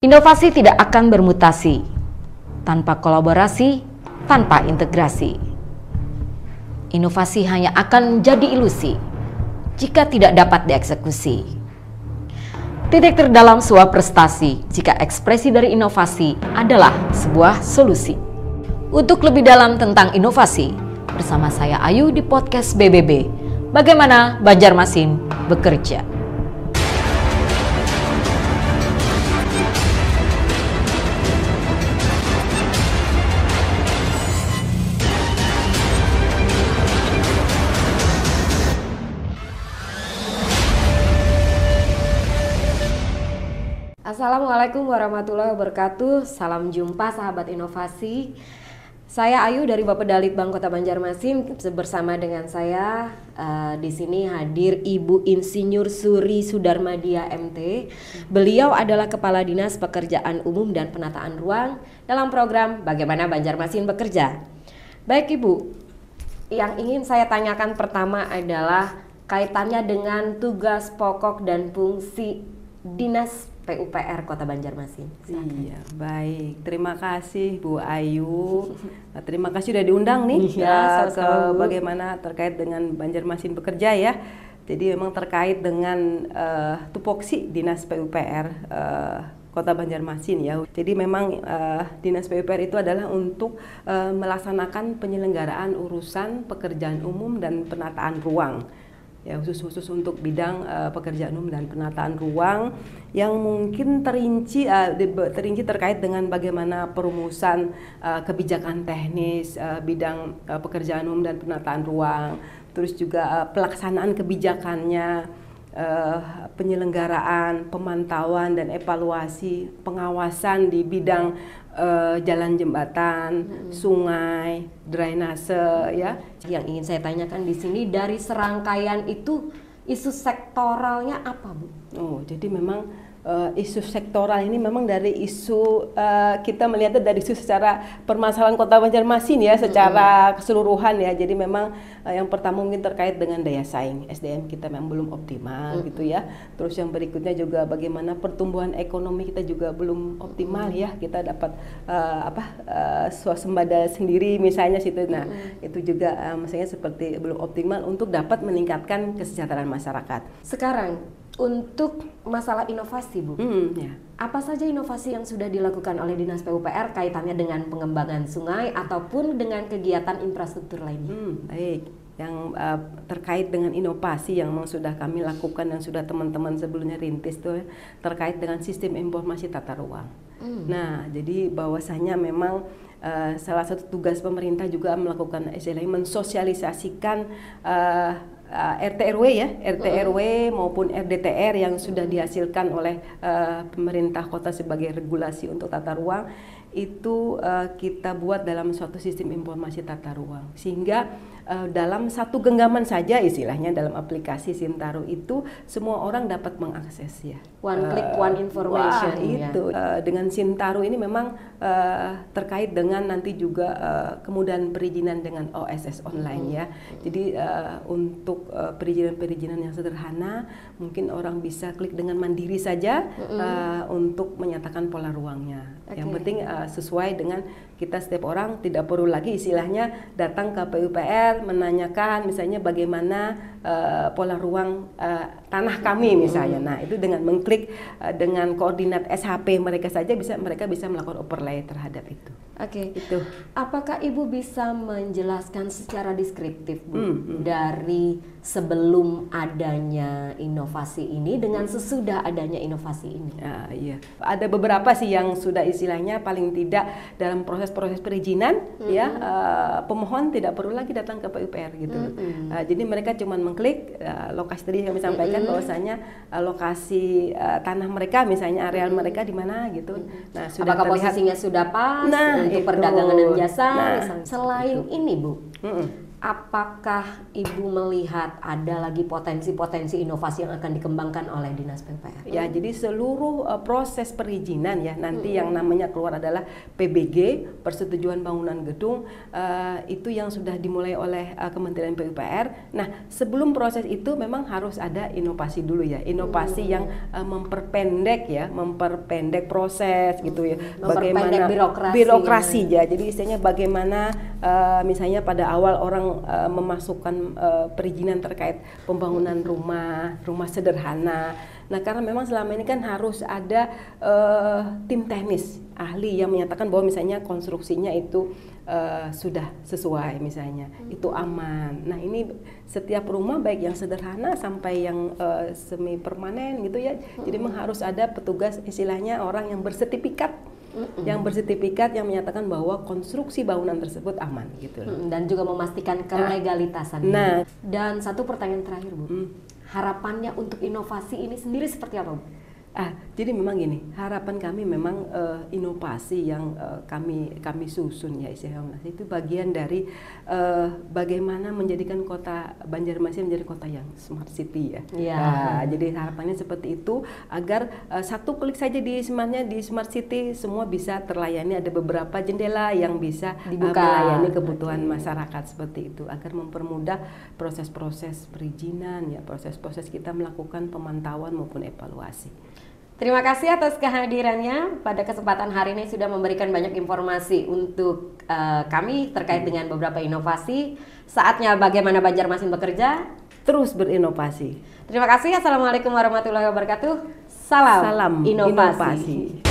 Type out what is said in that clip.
Inovasi tidak akan bermutasi tanpa kolaborasi, tanpa integrasi. Inovasi hanya akan menjadi ilusi jika tidak dapat dieksekusi. Titik terdalam sebuah prestasi jika ekspresi dari inovasi adalah sebuah solusi. Untuk lebih dalam tentang inovasi, bersama saya Ayu di podcast BBB, Bagaimana Banjarmasin Bekerja. Assalamualaikum warahmatullahi wabarakatuh. Salam jumpa sahabat inovasi. Saya Ayu dari Bappedalit Bank Kota Banjarmasin bersama dengan saya di sini hadir Ibu Insinyur Suri Sudarmadia MT. Beliau adalah Kepala Dinas Pekerjaan Umum dan Penataan Ruang dalam program Bagaimana Banjarmasin Bekerja. Baik Ibu, yang ingin saya tanyakan pertama adalah kaitannya dengan tugas pokok dan fungsi Dinas PUPR Kota Banjarmasin. Iya, baik. Terima kasih Bu Ayu. Terima kasih sudah diundang nih ke bagaimana terkait dengan Banjarmasin Bekerja ya. Jadi memang terkait dengan tupoksi Dinas PUPR Kota Banjarmasin ya. Jadi memang Dinas PUPR itu adalah untuk melaksanakan penyelenggaraan urusan pekerjaan umum dan penataan ruang. Ya, khusus untuk bidang pekerjaan umum dan penataan ruang yang mungkin terinci terkait dengan bagaimana perumusan kebijakan teknis bidang pekerjaan umum dan penataan ruang, terus juga pelaksanaan kebijakannya, penyelenggaraan, pemantauan dan evaluasi, pengawasan di bidang jalan jembatan, sungai, drainase ya. Yang ingin saya tanyakan di sini dari serangkaian itu isu sektoralnya apa, Bu? Oh, jadi memang isu sektoral ini memang dari isu kita melihatnya dari isu secara permasalahan Kota Banjarmasin ya, secara keseluruhan ya. Jadi memang yang pertama mungkin terkait dengan daya saing SDM kita memang belum optimal gitu ya. Terus yang berikutnya juga bagaimana pertumbuhan ekonomi kita juga belum optimal ya. Kita dapat swasembada sendiri misalnya situ. Nah, itu juga misalnya seperti belum optimal untuk dapat meningkatkan kesejahteraan masyarakat. Sekarang untuk masalah inovasi, Bu, ya. Apa saja inovasi yang sudah dilakukan oleh Dinas PUPR kaitannya dengan pengembangan sungai ataupun dengan kegiatan infrastruktur lainnya? Baik, yang terkait dengan inovasi yang memang sudah kami lakukan dan sudah teman-teman sebelumnya rintis tuh terkait dengan sistem informasi tata ruang. Nah, jadi bahwasanya memang salah satu tugas pemerintah juga melakukan mensosialisasikan RT RW ya, RT RW maupun RDTR yang sudah dihasilkan oleh pemerintah kota sebagai regulasi untuk tata ruang itu kita buat dalam suatu sistem informasi tata ruang, sehingga dalam satu genggaman saja istilahnya dalam aplikasi Sintaro itu semua orang dapat mengakses ya. One click one information. Itu dengan Sintaro ini memang terkait dengan nanti juga kemudahan perizinan dengan OSS online ya. Jadi untuk perizinan yang sederhana mungkin orang bisa klik dengan mandiri saja untuk menyatakan pola ruangnya. Yang penting sesuai dengan kita, setiap orang tidak perlu lagi istilahnya datang ke PUPR menanyakan misalnya bagaimana pola ruang tanah kami misalnya. Nah, itu dengan mengklik dengan koordinat SHP mereka saja mereka bisa melakukan overlay terhadap itu. Oke. Itu. Apakah Ibu bisa menjelaskan secara deskriptif, Bu, dari sebelum adanya inovasi ini dengan sesudah adanya inovasi ini? Iya. Ada beberapa sih yang sudah istilahnya paling tidak dalam proses perizinan ya, pemohon tidak perlu lagi datang ke PUPR gitu. Jadi mereka cuma mengklik lokasi tadi yang kami sampaikan bahwasanya lokasi tanah mereka misalnya areal mereka di mana gitu. Nah, sudah apakah terlihat posisinya sudah pas untuk itu. perdagangan dan jasa misalnya. Selain ini, Bu, apakah Ibu melihat ada lagi potensi-potensi inovasi yang akan dikembangkan oleh Dinas PUPR? Ya, jadi seluruh proses perizinan ya nanti yang namanya keluar adalah PBG, persetujuan bangunan gedung, itu yang sudah dimulai oleh Kementerian PUPR. Nah, sebelum proses itu memang harus ada inovasi dulu ya, inovasi yang memperpendek proses gitu ya, bagaimana birokrasi ya. Jadi istilahnya bagaimana misalnya pada awal orang memasukkan perizinan terkait pembangunan rumah sederhana. Nah, karena memang selama ini kan harus ada tim teknis ahli yang menyatakan bahwa misalnya konstruksinya itu sudah sesuai, misalnya itu aman. Nah, ini setiap rumah baik yang sederhana sampai yang semi permanen gitu ya. Jadi memang harus ada petugas, istilahnya orang yang bersertifikat, yang menyatakan bahwa konstruksi bangunan tersebut aman gitu loh. Dan juga memastikan kelegalitasannya. Nah, dan satu pertanyaan terakhir, Bu. Harapannya untuk inovasi ini sendiri seperti apa, Bu? Jadi memang gini, harapan kami memang inovasi yang kami susun ya istilahnya itu bagian dari bagaimana menjadikan kota Banjarmasin menjadi kota yang smart city ya. Nah, jadi harapannya seperti itu agar satu klik saja di smart city semua bisa terlayani, ada beberapa jendela yang bisa melayani kebutuhan masyarakat seperti itu agar mempermudah proses-proses perizinan ya, proses-proses kita melakukan pemantauan maupun evaluasi. Terima kasih atas kehadirannya pada kesempatan hari ini sudah memberikan banyak informasi untuk kami terkait dengan beberapa inovasi. Saatnya bagaimana Banjarmasin bekerja terus berinovasi. Terima kasih. Assalamualaikum warahmatullahi wabarakatuh. Salam inovasi.